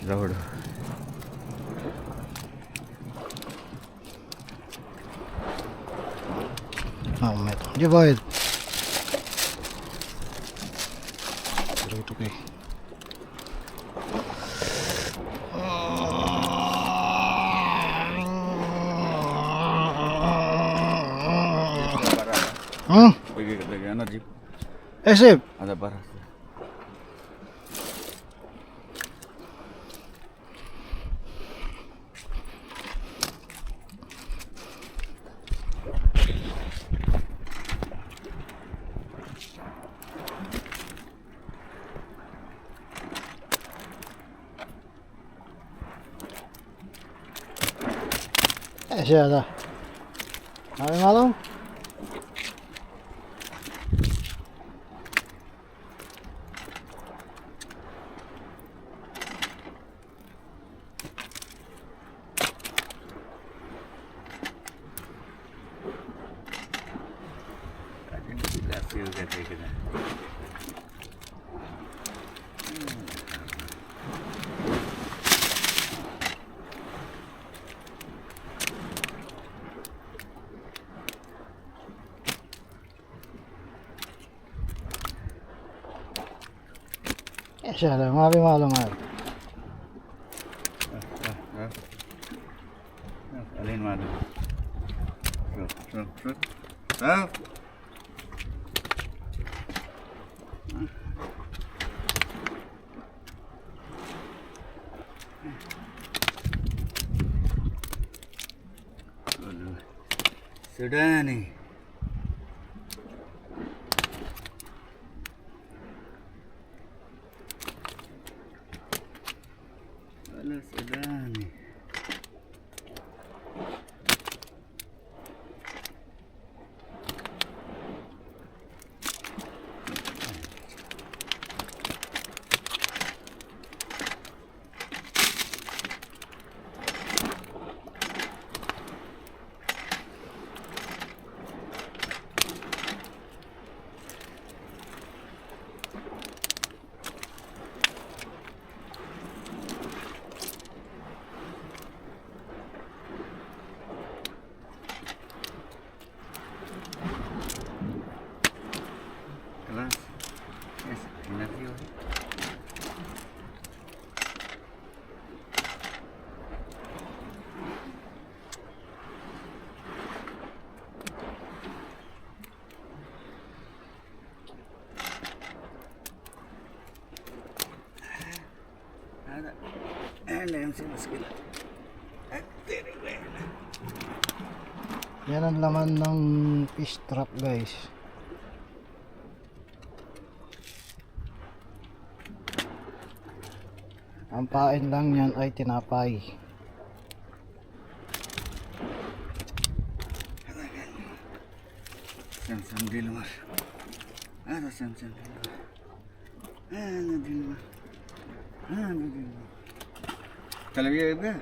Lord. metal. Divide. Ito kay. Pergi ke lagi anak jeep. Sip. Ada barang. Siya dah. Hari malam. Siya dah. Hari malam ay. Alin mana? Truk. Sudah nih. Sudah nih. Kelas. Yes, enak yun. Ada. LMC maskila. Yan ang laman ng fish trap, guys. Ang pain lang yan ay tinapay. Sam di luar. Ada sam di luar. Ada di luar. Ada di luar. Kalau dia